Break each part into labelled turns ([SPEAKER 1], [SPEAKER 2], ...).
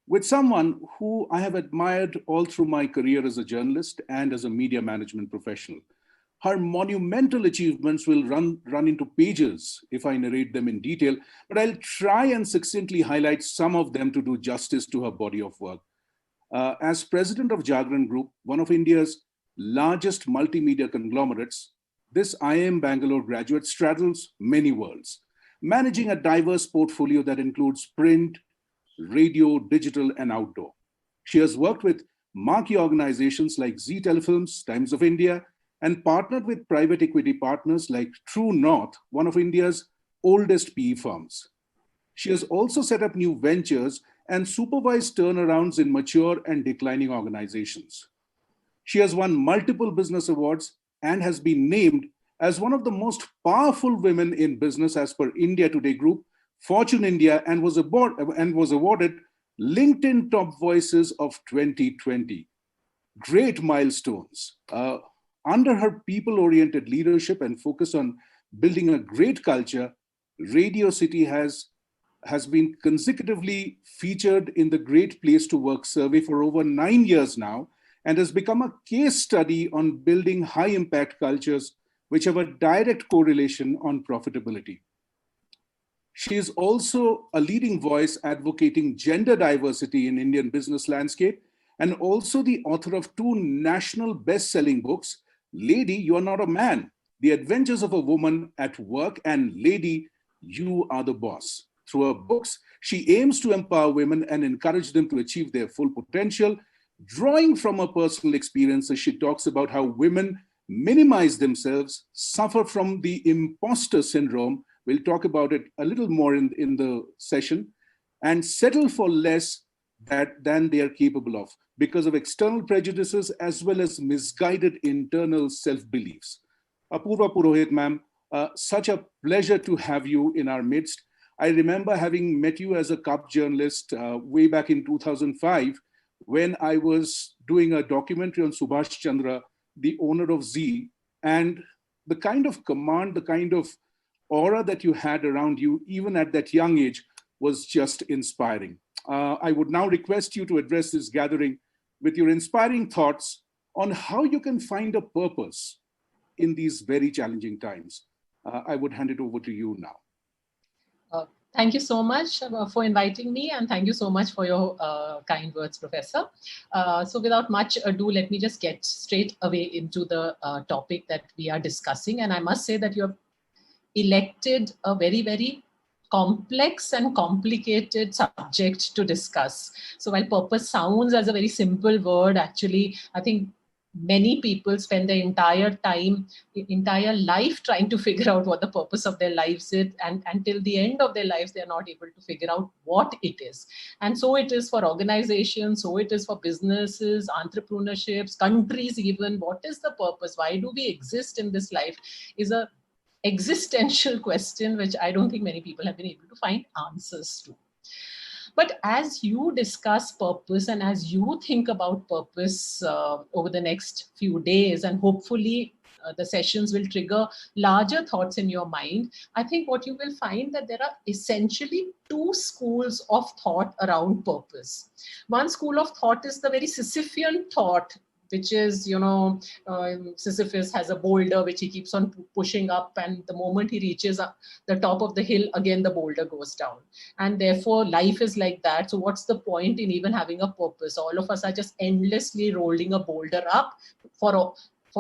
[SPEAKER 1] with someone who I have admired all through my career as a journalist and as a media management professional. Her monumental achievements will run into pages if I narrate them in detail, but I'll try and succinctly highlight some of them to do justice to her body of work. As president of Jagran Group, one of India's largest multimedia conglomerates, this IIM Bangalore graduate straddles many worlds, managing a diverse portfolio that includes print, radio, digital, and outdoor. She has worked with marquee organizations like Zee Telefilms, Times of India, and partnered with private equity partners like True North, one of India's oldest PE firms. She has also set up new ventures and supervised turnarounds in mature and declining organizations. She has won multiple business awards and has been named as one of the most powerful women in business as per India Today Group, Fortune India, and was awarded LinkedIn Top Voices of 2020. Great milestones. Under her people-oriented leadership and focus on building a great culture, Radio City has been consecutively featured in the Great Place to Work survey for over 9 years now, and has become a case study on building high-impact cultures which have a direct correlation on profitability. She is also a leading voice advocating gender diversity in Indian business landscape, and also the author of 2 national best-selling books, Lady, You Are Not a Man, The Adventures of a Woman at Work, and Lady, You Are the Boss. Through her books, she aims to empower women and encourage them to achieve their full potential. Drawing from her personal experiences, she talks about how women minimize themselves, suffer from the imposter syndrome, we'll talk about it a little more in the session, and settle for less than they are capable of because of external prejudices as well as misguided internal self-beliefs. Apurva Purohit, ma'am, such a pleasure to have you in our midst. I remember having met you as a cub journalist way back in 2005 when I was doing a documentary on Subhash Chandra, the owner of Zee, and the kind of command, the kind of aura that you had around you, even at that young age, was just inspiring. I would now request you to address this gathering with your inspiring thoughts on how you can find a purpose in these very challenging times. I would hand it over to you now.
[SPEAKER 2] Thank you so much for inviting me, and thank you so much for your kind words, Professor. So without much ado, let me just get straight away into the topic that we are discussing. And I must say that you have elected a very, very complex and complicated subject to discuss. So while purpose sounds as a very simple word, actually, I think many people spend their entire life trying to figure out what the purpose of their lives is, and until the end of their lives, they are not able to figure out what it is. And so it is for organizations, so it is for businesses, entrepreneurships, countries even. What is the purpose? Why do we exist in this life is a existential question, which I don't think many people have been able to find answers to. But as you discuss purpose and as you think about purpose over the next few days, and hopefully the sessions will trigger larger thoughts in your mind, I think what you will find that there are essentially 2 schools of thought around purpose. One school of thought is the very Sisyphean thought, which is, Sisyphus has a boulder which he keeps on pushing up, and the moment he reaches the top of the hill, again the boulder goes down. And therefore life is like that. So what's the point in even having a purpose? All of us are just endlessly rolling a boulder up for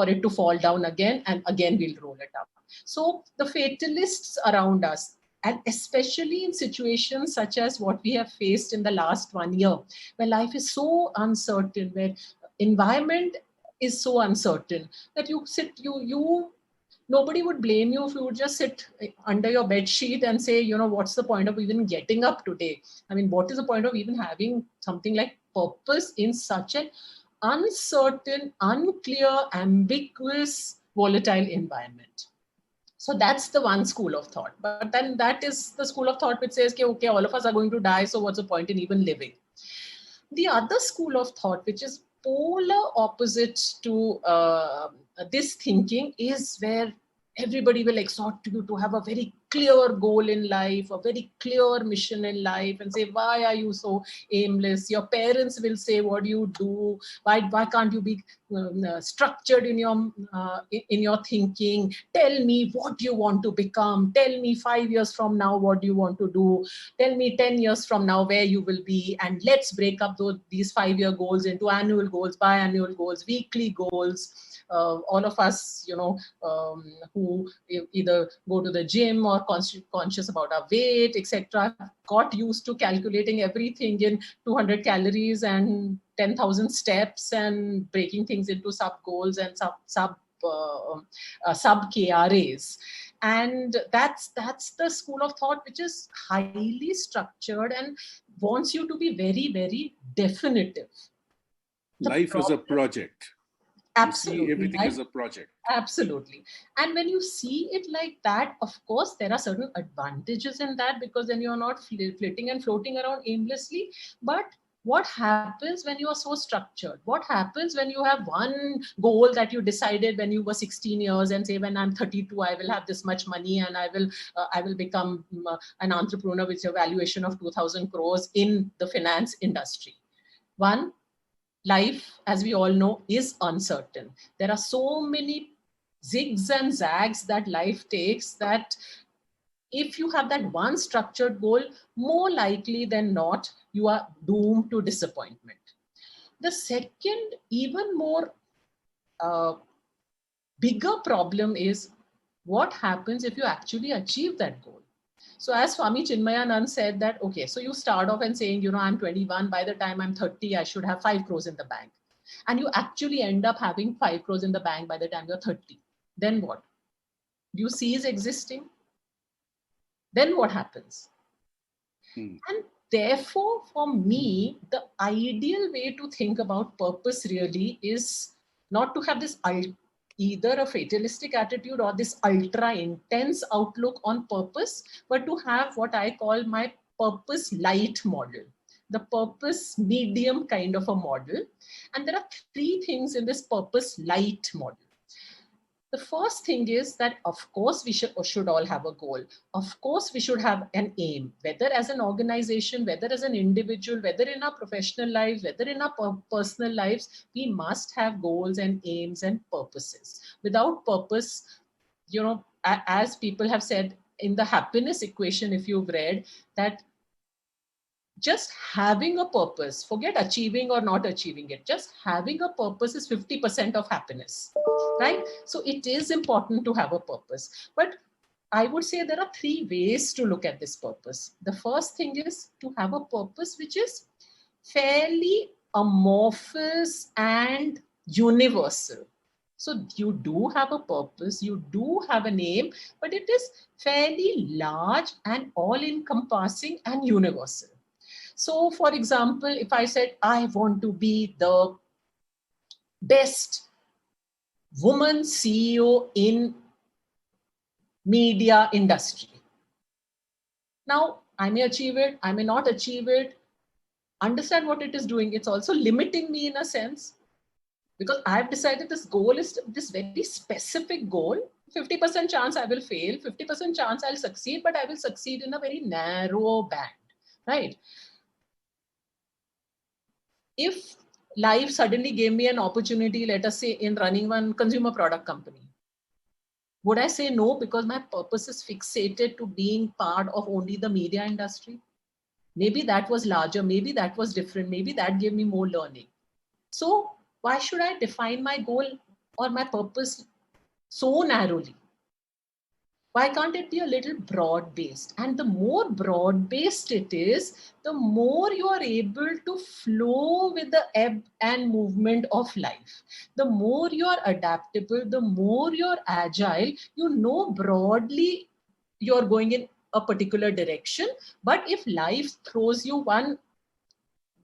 [SPEAKER 2] it to fall down again, and again we'll roll it up. So the fatalists around us, and especially in situations such as what we have faced in the last 1 year, where life is so uncertain, where environment is so uncertain, that nobody would blame you if you would just sit under your bed sheet and say, what's the point of even getting up today? I mean, what is the point of even having something like purpose in such an uncertain, unclear, ambiguous, volatile environment? So that's the one school of thought. But then that is the school of thought which says, okay, all of us are going to die, so what's the point in even living? The other school of thought, which is polar opposite to this thinking, is where everybody will exhort you to have a very clear goal in life, a very clear mission in life, and say, why are you so aimless? Your parents will say, what do you do? Why can't you be structured in your thinking? Tell me what you want to become. Tell me 5 years from now what you want to do. Tell me 10 years from now where you will be, and let's break up these 5-year goals into annual goals, biannual goals, weekly goals. All of us, who either go to the gym or conscious about our weight, etc., got used to calculating everything in 200 calories and 10,000 steps and breaking things into sub goals and sub KRAs. And that's the school of thought which is highly structured and wants you to be very, very definitive.
[SPEAKER 1] Life is a project.
[SPEAKER 2] Absolutely.
[SPEAKER 1] You see everything as a project.
[SPEAKER 2] Absolutely. And when you see it like that, of course, there are certain advantages in that, because then you're not flitting and floating around aimlessly. But what happens when you are so structured? What happens when you have one goal that you decided when you were 16 years and say, when I'm 32, I will have this much money and I will become an entrepreneur with a valuation of 2,000 crores in the finance industry. One, life, as we all know, is uncertain. There are so many zigs and zags that life takes that if you have that one structured goal, more likely than not, you are doomed to disappointment. The second, even more bigger problem is what happens if you actually achieve that goal. So as Swami Chinmayanand said that, okay, so you start off and saying, I'm 21, by the time I'm 30, I should have 5 crores in the bank. And you actually end up having 5 crores in the bank by the time you're 30. Then what? Do you cease existing? Then what happens? And therefore, for me, the ideal way to think about purpose really is not to have this either a fatalistic attitude or this ultra intense outlook on purpose, but to have what I call my purpose light model, the purpose medium kind of a model. And there are 3 things in this purpose light model. The first thing is that, of course, we should all have a goal. Of course, we should have an aim, whether as an organization, whether as an individual, whether in our professional lives, whether in our personal lives, we must have goals and aims and purposes. Without purpose, as people have said in the happiness equation, if you've read, that just having a purpose, forget achieving or not achieving it, just having a purpose is 50% of happiness, right? So it is important to have a purpose. But I would say there are 3 ways to look at this purpose. The first thing is to have a purpose which is fairly amorphous and universal. So you do have a purpose, you do have an aim, but it is fairly large and all-encompassing and universal. So, for example, if I said, I want to be the best woman CEO in media industry. Now, I may achieve it, I may not achieve it. Understand what it is doing. It's also limiting me in a sense, because I've decided this goal is this very specific goal. 50% chance I will fail, 50% chance I'll succeed, but I will succeed in a very narrow band, right? If life suddenly gave me an opportunity, let us say in running one consumer product company, would I say no because my purpose is fixated to being part of only the media industry? Maybe that was larger, maybe that was different, maybe that gave me more learning. So why should I define my goal or my purpose so narrowly? Why can't it be a little broad-based? And the more broad-based it is, the more you are able to flow with the ebb and movement of life. The more you are adaptable, the more you're agile, broadly you're going in a particular direction. But if life throws you one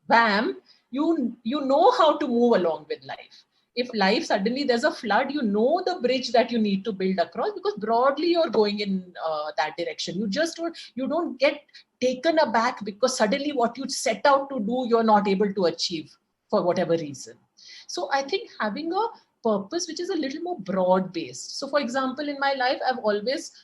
[SPEAKER 2] bam, you know how to move along with life. If life suddenly there's a flood, the bridge that you need to build across, because broadly you're going in that direction. You don't get taken aback because suddenly what you set out to do, you're not able to achieve. for whatever reason. So I think having a purpose which is a little more broad based. So for example, in my life,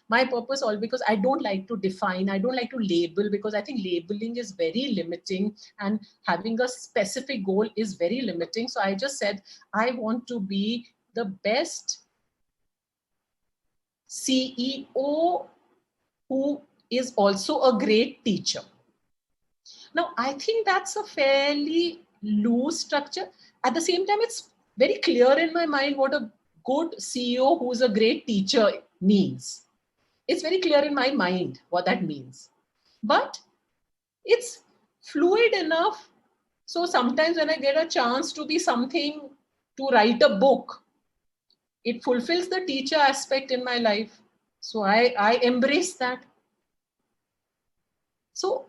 [SPEAKER 2] my purpose all because I don't like to define, I don't like to label, because I think labeling is very limiting and having a specific goal is very limiting. So I just said, I want to be the best CEO who is also a great teacher. Now, I think that's a fairly loose structure. At the same time, it's very clear in my mind what a good CEO who's a great teacher means. It's very clear in my mind what that means. But it's fluid enough. So sometimes when I get a chance to be something, to write a book, it fulfills the teacher aspect in my life. So I embrace that. So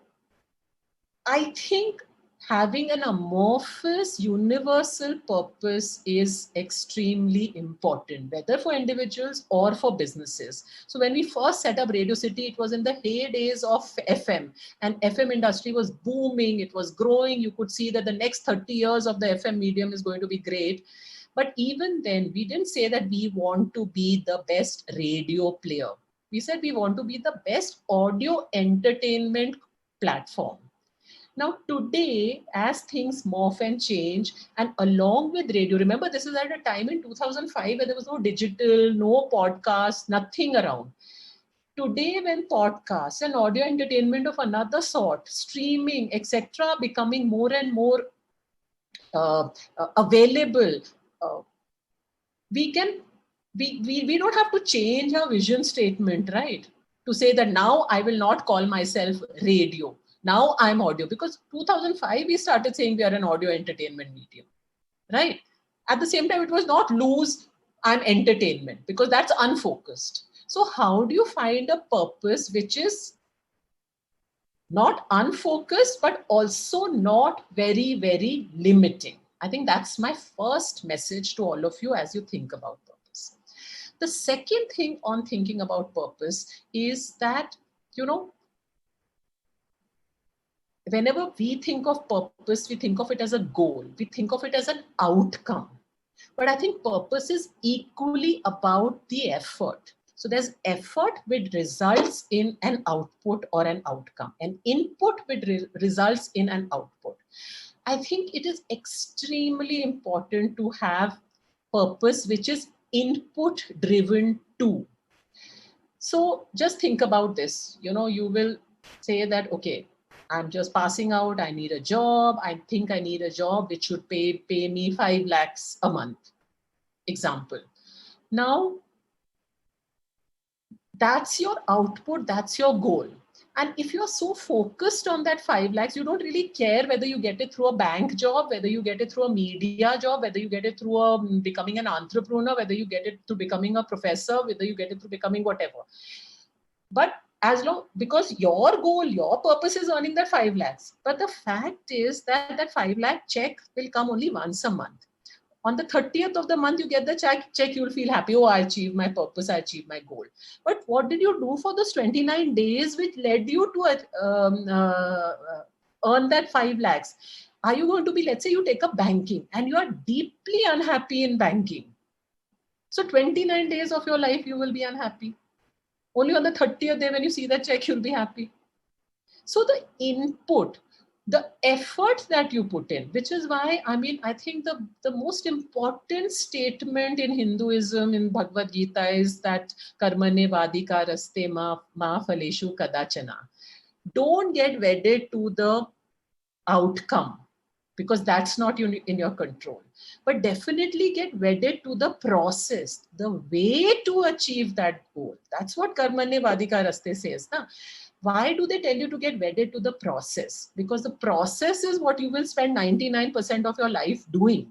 [SPEAKER 2] I think having an amorphous universal purpose is extremely important, whether for individuals or for businesses. So when we first set up Radio City, it was in the heydays of FM, and FM industry was booming. It was growing. You could see that the next 30 years of the FM medium is going to be great. But even then, we didn't say that we want to be the best radio player. We said we want to be the best audio entertainment platform. Now, today, as things morph and change, and along with radio, remember, this is at a time in 2005 where there was no digital, no podcast, nothing around. Today, when podcasts and audio entertainment of another sort, streaming, etc., becoming more and more available, we don't have to change our vision statement, right? To say that now I will not call myself radio. Now I'm audio, because 2005 we started saying we are an audio entertainment medium, right? At the same time, it was not loose, I'm entertainment, because that's unfocused. So how do you find a purpose which is not unfocused, but also not very, very limiting? I think that's my first message to all of you as you think about purpose. The second thing on thinking about purpose is that, whenever we think of purpose, we think of it as a goal. We think of it as an outcome. But I think purpose is equally about the effort. So there's effort which results in an output or an outcome, an input which results in an output. I think it is extremely important to have purpose which is input driven too. So just think about this. You will say that, okay, I'm just passing out. I need a job. I think I need a job which should pay me 5 lakhs a month. Example. Now, that's your output. That's your goal. And if you're so focused on that 5 lakhs, you don't really care whether you get it through a bank job, whether you get it through a media job, whether you get it through becoming an entrepreneur, whether you get it through becoming a professor, whether you get it through becoming whatever. But as long, because your goal, your purpose is earning that 5 lakhs. But the fact is that that 5 lakh check will come only once a month. On the 30th of the month, you get the check, you'll feel happy. Oh, I achieved my purpose, I achieved my goal. But what did you do for those 29 days which led you to earn that 5 lakhs? Are you going to be, let's say you take up banking and you are deeply unhappy in banking. So 29 days of your life, you will be unhappy. Only on the 30th day when you see that check, you'll be happy. So the input, the effort that you put in, which is why, I think the most important statement in Hinduism, in Bhagavad Gita, is that karmane vadika raste ma phaleshu kadachana. Don't get wedded to the outcome, because that's not in your control. But definitely get wedded to the process, the way to achieve that goal. That's what karmane vadika raste says. Na? Why do they tell you to get wedded to the process? Because the process is what you will spend 99% of your life doing.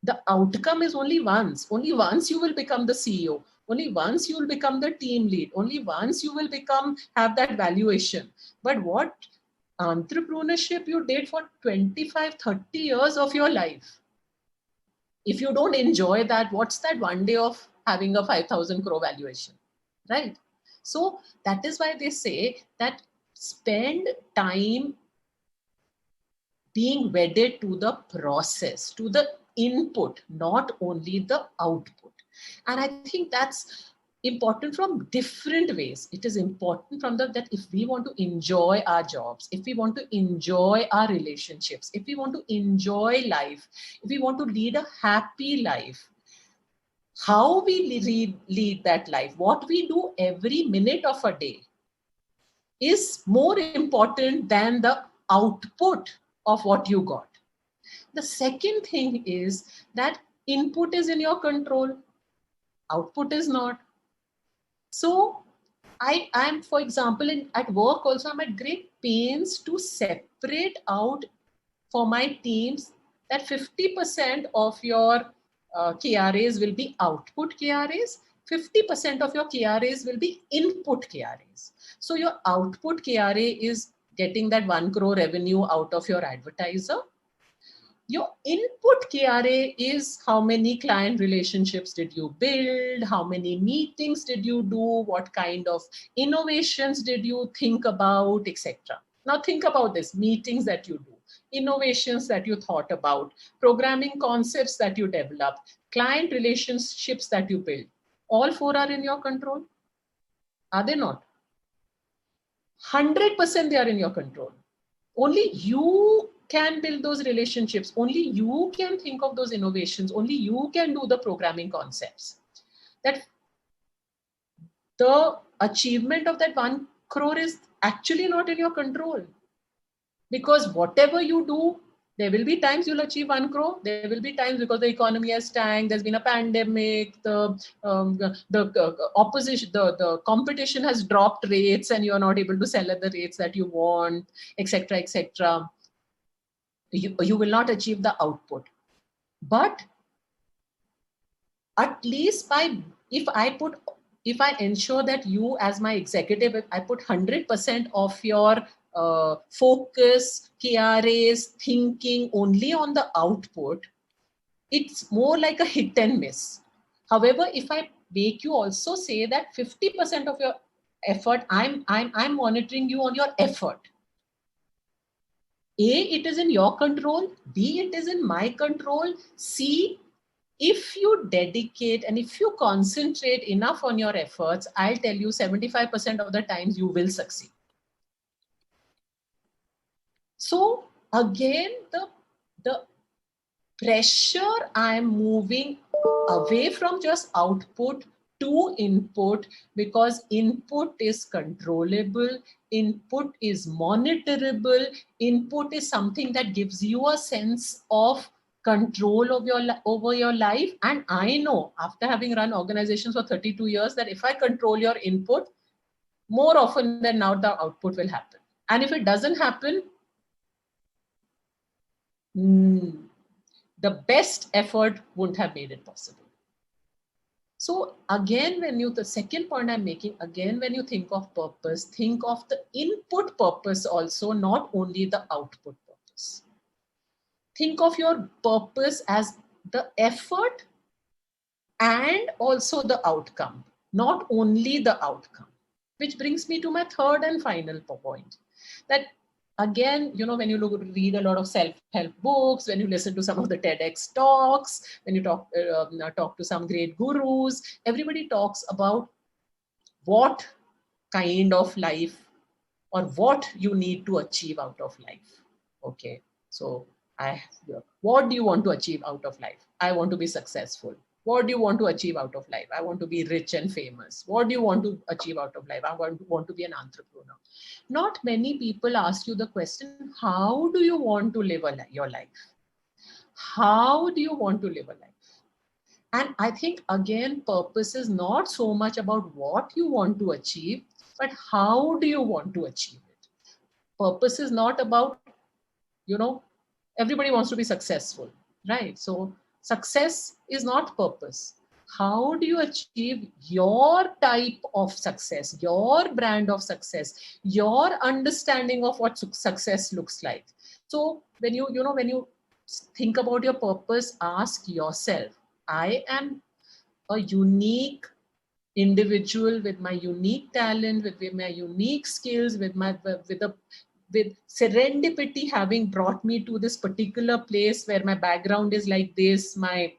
[SPEAKER 2] The outcome is only once. Only once you will become the CEO. Only once you will become the team lead. Only once you will have that valuation. But what entrepreneurship you did for 25, 30 years of your life, if you don't enjoy that, what's that one day of having a 5,000 crore valuation, right? So that is why they say that spend time being wedded to the process, to the input, not only the output. And I think that's important from different ways. It is important from that if we want to enjoy our jobs, if we want to enjoy our relationships, if we want to enjoy life, if we want to lead a happy life, how we lead that life, what we do every minute of a day is more important than the output of what you got. The second thing is that input is in your control, output is not. So I'm, for example, at work also, I'm at great pains to separate out for my teams that 50% of your KRAs will be output KRAs, 50% of your KRAs will be input KRAs. So your output KRA is getting that 1 crore revenue out of your advertiser. Your input KRA is how many client relationships did you build, how many meetings did you do, what kind of innovations did you think about, etc. Now think about this: meetings that you do, innovations that you thought about, programming concepts that you developed, client relationships that you build. All four are in your control? Are they not? 100% they are in your control. Only you can build those relationships. Only you can think of those innovations. Only you can do the programming concepts. That the achievement of that 1 crore is actually not in your control. Because whatever you do, there will be times you'll achieve 1 crore. There will be times because the economy has tanked, there's been a pandemic, the opposition, the competition has dropped rates and you're not able to sell at the rates that you want, etc., etc. You will not achieve the output. But at least if I ensure that you as my executive, I put 100% of your focus, KRAs, thinking only on the output, it's more like a hit and miss. However, if I make you also say that 50% of your effort, I'm monitoring you on your effort. A, it is in your control. B, it is in my control. C, if you dedicate and if you concentrate enough on your efforts, I'll tell you 75% of the times you will succeed. So again, the pressure, I'm moving away from just output to input, because input is controllable, input is monitorable, input is something that gives you a sense of control of over your life. And I know, after having run organizations for 32 years, that if I control your input, more often than not, the output will happen. And if it doesn't happen, the best effort wouldn't have made it possible. So again, the second point I'm making, again, when you think of purpose, think of the input purpose also, not only the output purpose. Think of your purpose as the effort and also the outcome, not only the outcome. Which brings me to my third and final point, that again, when you read a lot of self-help books, when you listen to some of the TEDx talks, when you talk to some great gurus, everybody talks about what kind of life or what you need to achieve out of life. Okay, so what do you want to achieve out of life? I want to be successful. What do you want to achieve out of life? I want to be rich and famous. What do you want to achieve out of life? I want to be an entrepreneur. Not many people ask you the question, how do you want to live your life? How do you want to live a life? And I think, again, purpose is not so much about what you want to achieve, but how do you want to achieve it? Purpose is not about, everybody wants to be successful, right? So success is not purpose. How do you achieve your type of success, your brand of success, your understanding of what success looks like? So when you think about your purpose, ask yourself, I am a unique individual with my unique talent, with my unique skills, with a with serendipity having brought me to this particular place where my background is like this, my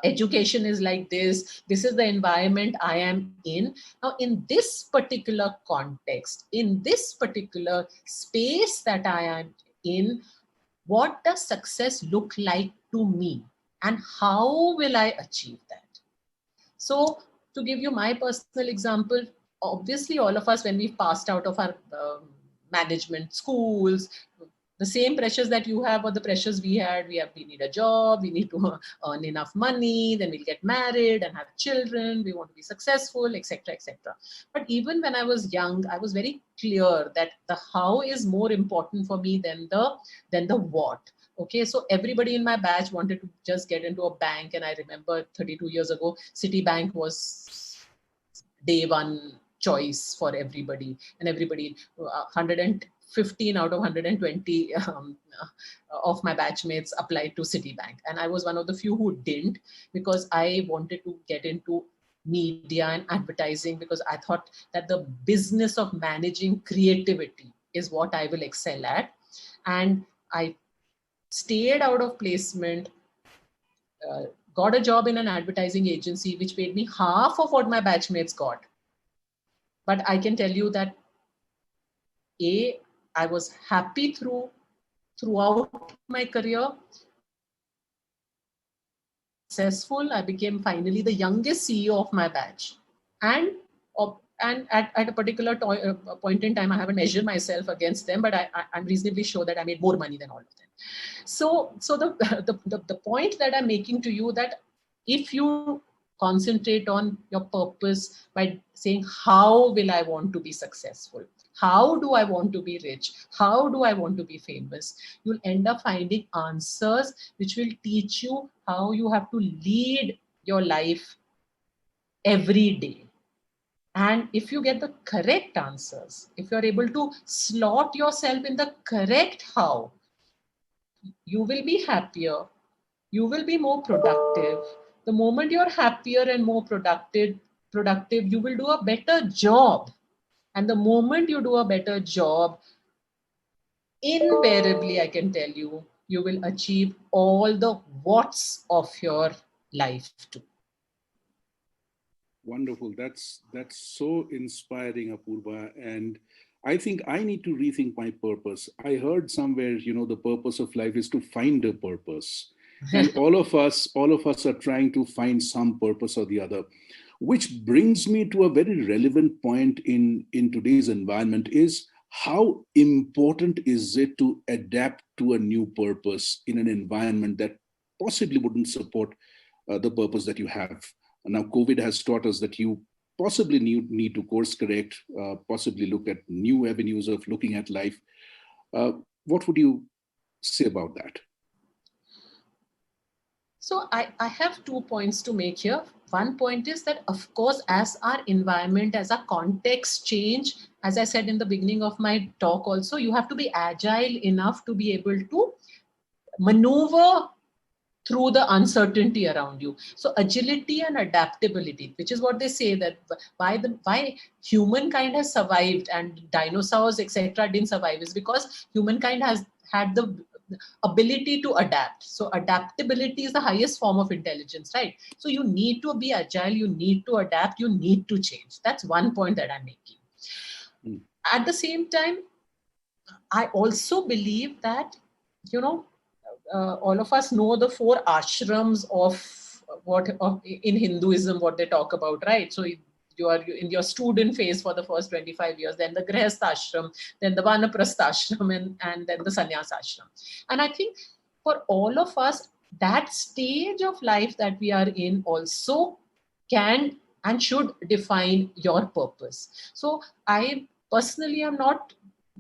[SPEAKER 2] education is like this is the environment I am in. Now, in this particular context, in this particular space that I am in, what does success look like to me? And how will I achieve that? So, to give you my personal example, obviously, all of us, when we've passed out of our management schools, the same pressures that you have or the pressures we had, we need a job, we need to earn enough money, then we'll get married and have children, we want to be successful, etc., etc. But even when I was young, I was very clear that the how is more important for me than the what. Okay, so everybody in my batch wanted to just get into a bank, and I remember 32 years ago, Citibank was day one choice for everybody, and everybody 115 out of 120 of my batchmates applied to Citibank, and I was one of the few who didn't, because I wanted to get into media and advertising, because I thought that the business of managing creativity is what I will excel at. And I stayed out of placement, got a job in an advertising agency which paid me half of what my batchmates got. But I can tell you that I was happy throughout my career. Successful. I became finally the youngest CEO of my batch. And at a particular point in time, I haven't measured myself against them, but I'm reasonably sure that I made more money than all of them. So the point that I'm making to you, that if you concentrate on your purpose by saying, how will I want to be successful? How do I want to be rich? How do I want to be famous? You'll end up finding answers which will teach you how you have to lead your life every day. And if you get the correct answers, if you're able to slot yourself in the correct how, you will be happier, you will be more productive. The moment you're happier and more productive, you will do a better job. And the moment you do a better job, invariably, I can tell you, you will achieve all the what's of your life too.
[SPEAKER 1] Wonderful. That's so inspiring, Apurva. And I think I need to rethink my purpose. I heard somewhere, the purpose of life is to find a purpose. And all of us are trying to find some purpose or the other, which brings me to a very relevant point in today's environment is, how important is it to adapt to a new purpose in an environment that possibly wouldn't support the purpose that you have? Now, COVID has taught us that you possibly need to course correct, possibly look at new avenues of looking at life. What would you say about that?
[SPEAKER 2] So I have 2 points to make here. One point is that, of course, as our environment, as our context change, as I said in the beginning of my talk also, you have to be agile enough to be able to maneuver through the uncertainty around you. So agility and adaptability, which is what they say, that why humankind has survived and dinosaurs, etc., didn't survive, is because humankind has had the ability to adapt. So adaptability is the highest form of intelligence, right? So you need to be agile, you need to adapt, you need to change. That's one point that I'm making. At the same time, I also believe that, all of us know the 4 ashrams in Hinduism, what they talk about, right? So you are in your student phase for the first 25 years, then the grihastha ashram, then the vanaprastha ashram, and then the sannyasa ashram. And I think for all of us, that stage of life that we are in also can and should define your purpose. So I personally am not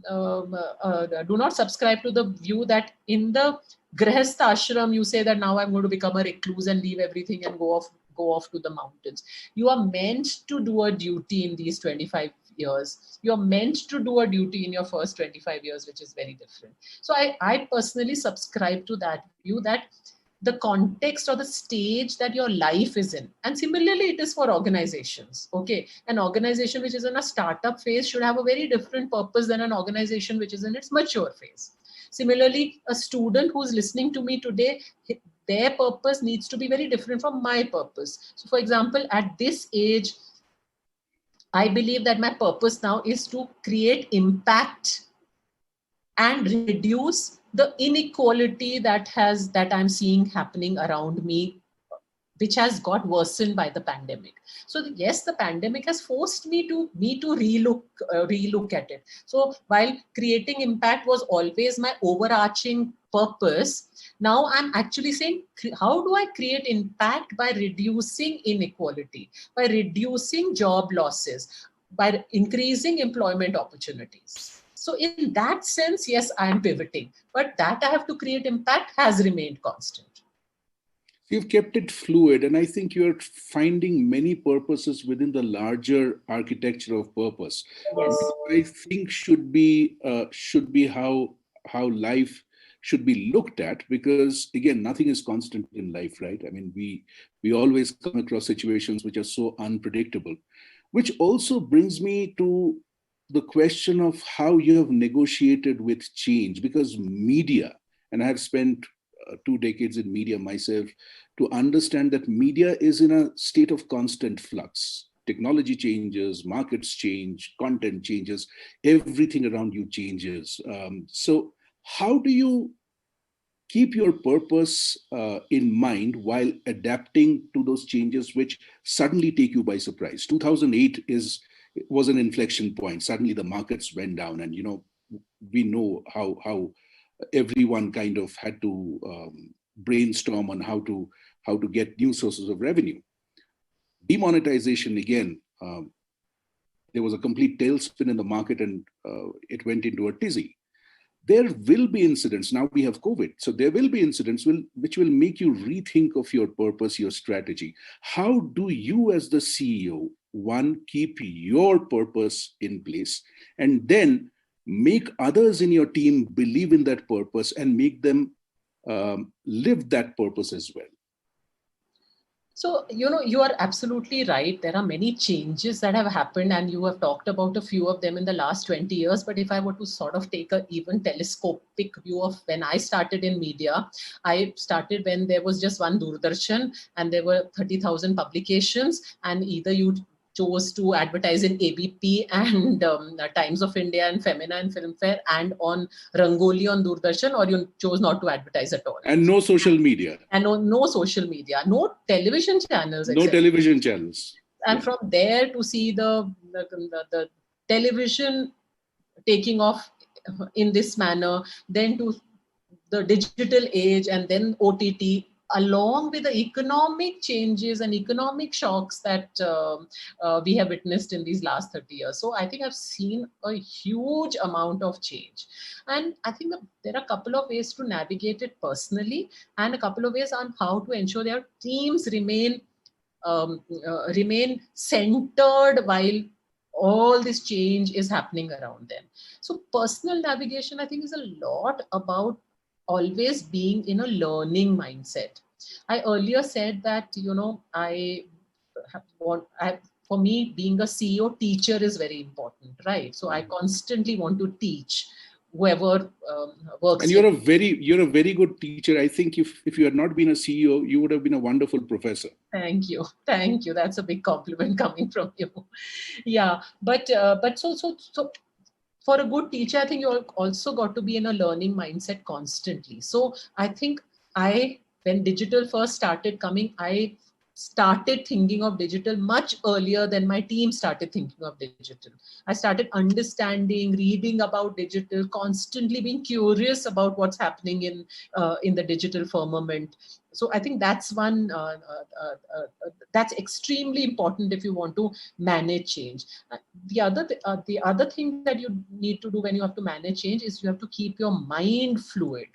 [SPEAKER 2] do not subscribe to the view that in the grihastha ashram you say that now I'm going to become a recluse and leave everything and go off to the mountains. You are meant to do a duty in these 25 years. You're meant to do a duty in your first 25 years, which is very different. So I personally subscribe to that view, that the context or the stage that your life is in. And similarly, it is for organizations. Okay, an organization which is in a startup phase should have a very different purpose than an organization which is in its mature phase. Similarly, a student who's listening to me today, their purpose needs to be very different from my purpose. So for example, at this age, I believe that my purpose now is to create impact and reduce the inequality that I'm seeing happening around me, which has got worsened by the pandemic. So yes, the pandemic has forced me to relook at it. So while creating impact was always my overarching purpose, now I'm actually saying, how do I create impact by reducing inequality, by reducing job losses, by increasing employment opportunities? So in that sense, yes, I am pivoting, but that I have to create impact has remained constant.
[SPEAKER 1] You've kept it fluid, and I think you're finding many purposes within the larger architecture of purpose.
[SPEAKER 2] Yes.
[SPEAKER 1] I think should be how life should be looked at, because again, nothing is constant in life, right? I mean, we always come across situations which are so unpredictable, which also brings me to the question of how you have negotiated with change, because media, and I have spent 2 decades in media myself, to understand that media is in a state of constant flux. Technology changes, markets change, content changes, everything around you changes. So how do you keep your purpose in mind while adapting to those changes which suddenly take you by surprise? 2008 was an inflection point. Suddenly the markets went down, and we know how everyone kind of had to brainstorm on how to get new sources of revenue. Demonetization again, there was a complete tailspin in the market, and it went into a tizzy. There will be incidents. Now we have COVID, so there will be incidents which will make you rethink of your purpose, your strategy. How do you, as the CEO, one, keep your purpose in place, and then make others in your team believe in that purpose and make them live that purpose as well?
[SPEAKER 2] So, you are absolutely right. There are many changes that have happened, and you have talked about a few of them in the last 20 years. But if I were to sort of take an even telescopic view of when I started in media, I started when there was just one Doordarshan and there were 30,000 publications, and either you chose to advertise in ABP and Times of India and Femina and Filmfare and on Rangoli on Doordarshan, or you chose not to advertise at all.
[SPEAKER 1] And no social media.
[SPEAKER 2] And no social media, no television channels.
[SPEAKER 1] No television channels.
[SPEAKER 2] And yeah, from there to see the television taking off in this manner, then to the digital age, and then OTT, along with the economic changes and economic shocks that we have witnessed in these last 30 years. So I think I've seen a huge amount of change. And I think that there are a couple of ways to navigate it personally, and a couple of ways on how to ensure their teams remain centered while all this change is happening around them. So personal navigation, I think, is a lot about always being in a learning mindset. I earlier said that, for me, being a CEO teacher is very important, right? So I constantly want to teach whoever works.
[SPEAKER 1] And you're a very good teacher. I think if you had not been a CEO, you would have been a wonderful professor.
[SPEAKER 2] Thank you. That's a big compliment coming from you. Yeah, but so for a good teacher, I think you also got to be in a learning mindset constantly. So I think when digital first started coming, I started thinking of digital much earlier than my team started thinking of digital. I started understanding, reading about digital, constantly being curious about what's happening in the digital firmament. So I think that's one, that's extremely important if you want to manage change. The other thing that you need to do when you have to manage change is you have to keep your mind fluid.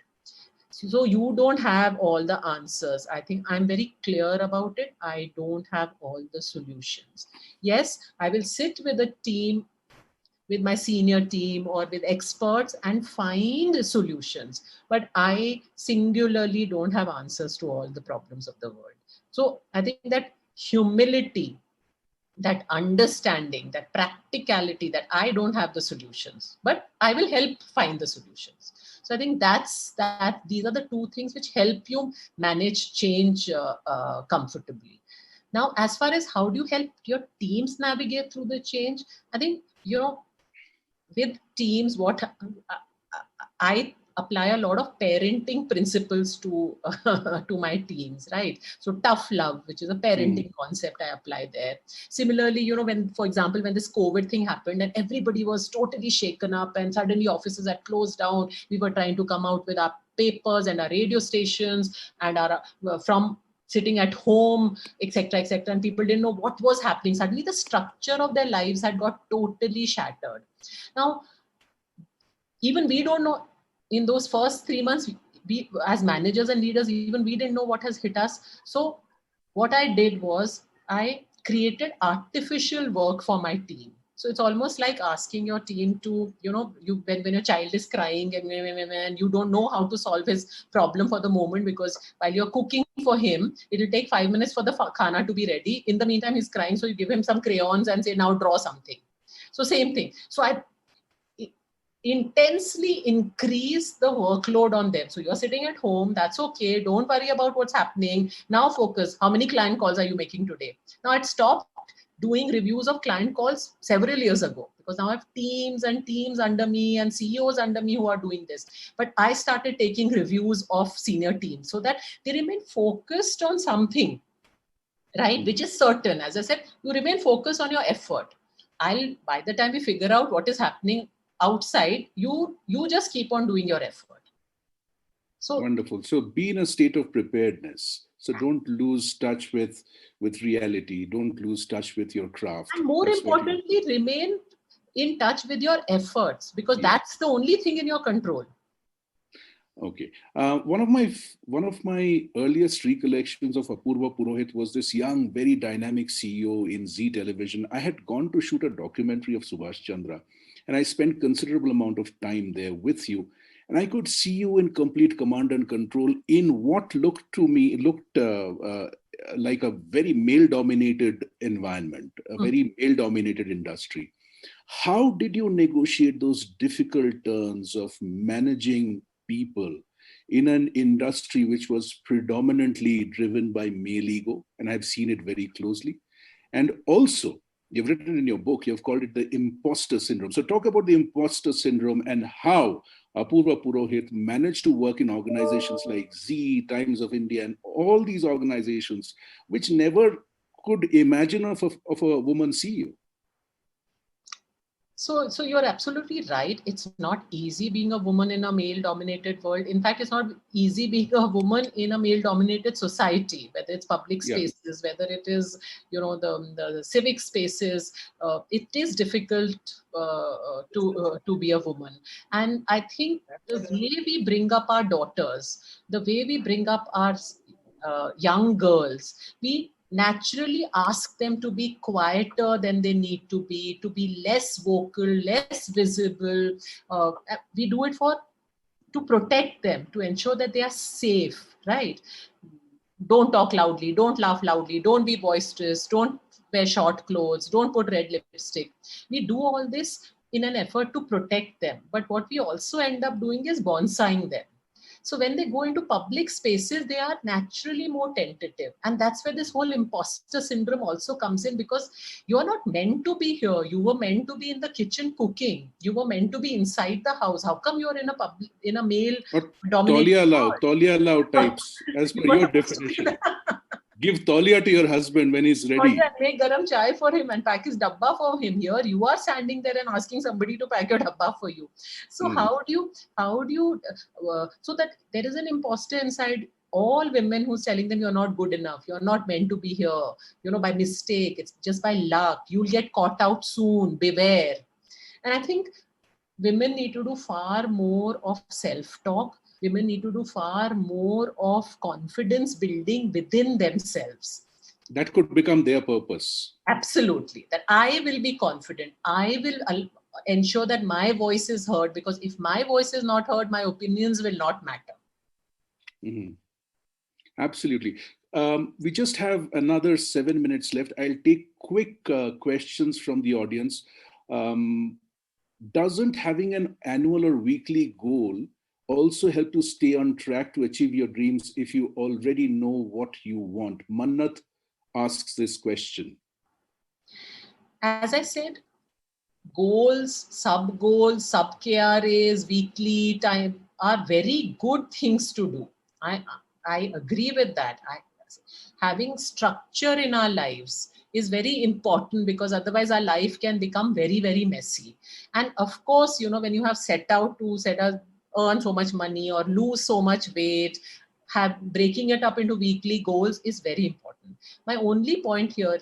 [SPEAKER 2] So you don't have all the answers. I think I'm very clear about it. I don't have all the solutions. Yes, I will sit with a team with my senior team or with experts and find solutions. But I singularly don't have answers to all the problems of the world. So I think that humility, that understanding, that practicality, that I don't have the solutions, but I will help find the solutions. So I think these are the two things which help you manage change comfortably. Now, as far as how do you help your teams navigate through the change, I think, with teams, what I apply a lot of parenting principles to to my teams, right? So tough love, which is a parenting concept, I apply there. Similarly, when, for example, when this COVID thing happened and everybody was totally shaken up and suddenly offices had closed down, we were trying to come out with our papers and our radio stations and our from sitting at home, etc., etc., and people didn't know what was happening. Suddenly, the structure of their lives had got totally shattered. Now, even we don't know, in those first 3 months, we as managers and leaders, even we didn't know what has hit us. So what I did was I created artificial work for my team. So it's almost like asking your team to, when your child is crying and you don't know how to solve his problem for the moment, because while you're cooking for him, it will take 5 minutes for the khana to be ready. In the meantime, he's crying. So you give him some crayons and say, now draw something. So same thing. So I intensely increase the workload on them. So you're sitting at home, that's okay. Don't worry about what's happening. Now focus. How many client calls are you making today? Now I'd stopped doing reviews of client calls several years ago, because now I have teams and teams under me and CEOs under me who are doing this. But I started taking reviews of senior teams so that they remain focused on something, right? Which is certain. As I said, you remain focused on your effort. By the time we figure out what is happening outside, you just keep on doing your effort. So
[SPEAKER 1] wonderful. So be in a state of preparedness. So don't lose touch with reality. Don't lose touch with your craft.
[SPEAKER 2] And more importantly, remain in touch with your efforts, because that's the only thing in your control.
[SPEAKER 1] Okay. One of my earliest recollections of Apurva Purohit was this young, very dynamic CEO in Zee Television. I had gone to shoot a documentary of Subhash Chandra, and I spent considerable amount of time there with you. And I could see you in complete command and control in what looked like a very male-dominated environment, a very male-dominated industry. How did you negotiate those difficult turns of managing people in an industry which was predominantly driven by male ego? And I've seen it very closely. And also, you've written in your book, you've called it the imposter syndrome. So talk about the imposter syndrome and how Apurva Purohit managed to work in organizations like Zee, Times of India, and all these organizations which never could imagine of a woman CEO.
[SPEAKER 2] So you're absolutely right. It's not easy being a woman in a male-dominated world. In fact, it's not easy being a woman in a male-dominated society, whether it's public spaces, whether it is, the civic spaces. It is difficult to be a woman. And I think the way we bring up our daughters, the way we bring up our young girls, we naturally ask them to be quieter than they need to be less vocal, less visible. We do it to protect them, to ensure that they are safe, right? Don't talk loudly, don't laugh loudly, don't be boisterous, don't wear short clothes, don't put red lipstick. We do all this in an effort to protect them. But what we also end up doing is bonsaiing them. So when they go into public spaces, they are naturally more tentative. And that's where this whole imposter syndrome also comes in, because you are not meant to be here. You were meant to be in the kitchen cooking. You were meant to be inside the house. How come you're in a male dominated
[SPEAKER 1] Taulia Lao types, as per your definition. Give taulia to your husband when he's ready.
[SPEAKER 2] Make garam chai for him and pack his dabba for him. Here you are standing there and asking somebody to pack your dabba for you. So how do you so that there is an imposter inside all women who's telling them you're not good enough, you're not meant to be here, by mistake, it's just by luck, you'll get caught out soon, beware. And I think women need to do far more of self-talk. Women need to do far more of confidence building within themselves.
[SPEAKER 1] That could become their purpose.
[SPEAKER 2] Absolutely. That I will be confident. I will ensure that my voice is heard, because if my voice is not heard, my opinions will not matter.
[SPEAKER 1] Mm-hmm. Absolutely. We just have another 7 minutes left. I'll take quick questions from the audience. Doesn't having an annual or weekly goal also help to stay on track to achieve your dreams if you already know what you want? Mannat asks this question.
[SPEAKER 2] As I said, goals, sub-goals, sub-KRAs, weekly time are very good things to do. I agree with that. Having structure in our lives is very important, because otherwise our life can become very, very messy. And of course, when you have set out to earn so much money or lose so much weight, breaking it up into weekly goals is very important. My only point here,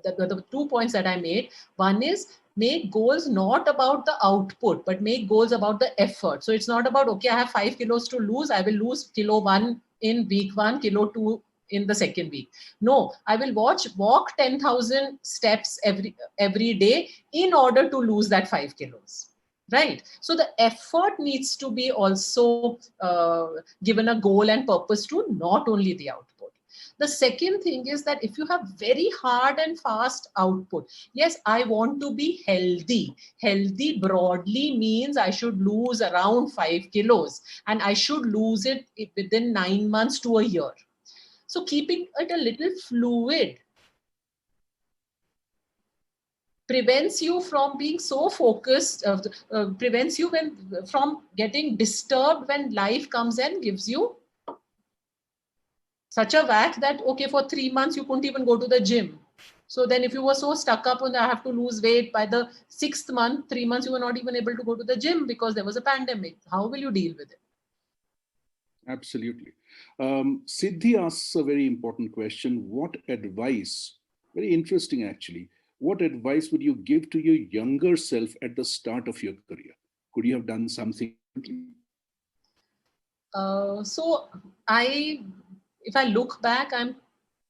[SPEAKER 2] the 2 points that I made, one is make goals not about the output, but make goals about the effort. So it's not about, okay, I have 5 kilos to lose, I will lose kilo 1 in week 1, kilo 2 in the second week. No, I will walk 10,000 steps every day in order to lose that 5 kilos. Right. So the effort needs to be also given a goal and purpose to, not only the output. The second thing is that if you have very hard and fast output, yes, I want to be healthy. Healthy broadly means I should lose around 5 kilos and I should lose it within 9 months to a year. So keeping it a little fluid prevents you from being so focused, prevents you from getting disturbed when life comes and gives you such a whack that, okay, for 3 months you couldn't even go to the gym. So then if you were so stuck up on I have to lose weight, by the 6th month, 3 months, you were not even able to go to the gym because there was a pandemic. How will you deal with it?
[SPEAKER 1] Absolutely. Siddhi asks a very important question. What advice, very interesting actually, what advice would you give to your younger self at the start of your career? Could you have done something differently?
[SPEAKER 2] So if I look back, I'm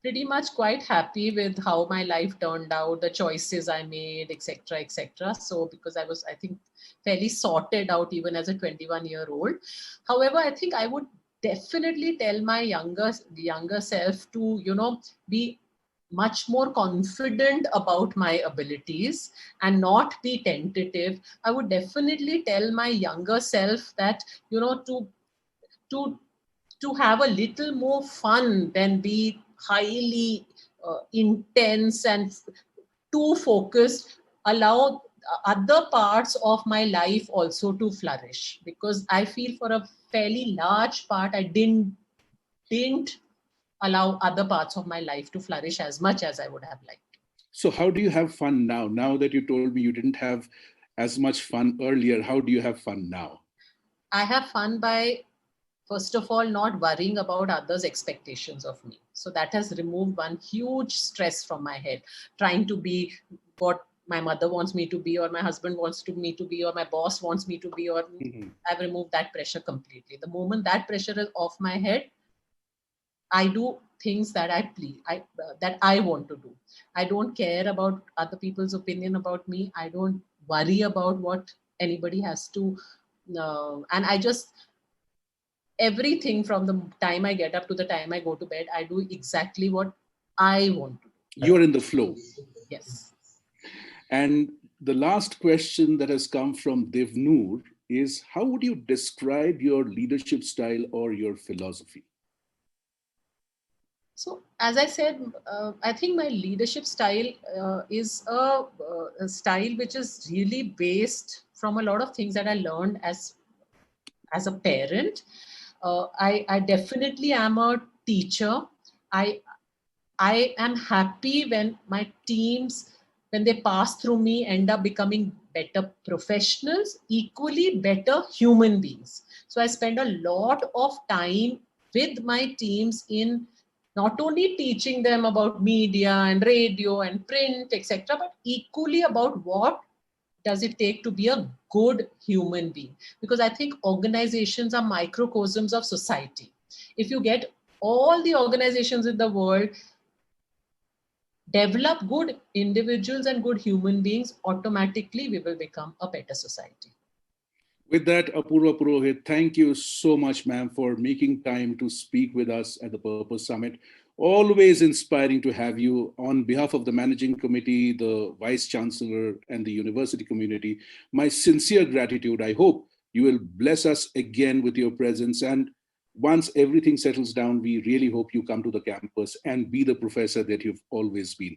[SPEAKER 2] pretty much quite happy with how my life turned out, the choices I made, etc., etc. So because I think, fairly sorted out even as a 21-year-old. However, I think I would definitely tell my younger self to, be much more confident about my abilities and not be tentative. I would definitely tell my younger self that, to have a little more fun than be highly intense and too focused. Allow other parts of my life also to flourish, because I feel for a fairly large part I didn't allow other parts of my life to flourish as much as I would have liked.
[SPEAKER 1] So how do you have fun now? Now that you told me you didn't have as much fun earlier, how do you have fun now?
[SPEAKER 2] I have fun by, first of all, not worrying about others' expectations of me. So that has removed one huge stress from my head, trying to be what my mother wants me to be, or my husband wants me to be, or my boss wants me to be, or I've removed that pressure completely. The moment that pressure is off my head, I do things that that I want to do. I don't care about other people's opinion about me. I don't worry about what anybody has to, and I just, everything from the time I get up to the time I go to bed, I do exactly what I want to do.
[SPEAKER 1] You're in the flow.
[SPEAKER 2] Yes.
[SPEAKER 1] And the last question that has come from Devnoor is, how would you describe your leadership style or your philosophy?
[SPEAKER 2] So, as I said, I think my leadership style is a style which is really based from a lot of things that I learned as a parent. I definitely am a teacher. I am happy when my teams, when they pass through me, end up becoming better professionals, equally better human beings. So I spend a lot of time with my teams in not only teaching them about media and radio and print, etc., but equally about what does it take to be a good human being. Because I think organizations are microcosms of society. If you get all the organizations in the world develop good individuals and good human beings, automatically we will become a better society.
[SPEAKER 1] With that, Apurva Purohit, thank you so much, ma'am, for making time to speak with us at the Purpose Summit. Always inspiring to have you. On behalf of the Managing Committee, the Vice Chancellor, and the university community, my sincere gratitude. I hope you will bless us again with your presence. And once everything settles down, we really hope you come to the campus and be the professor that you've always been.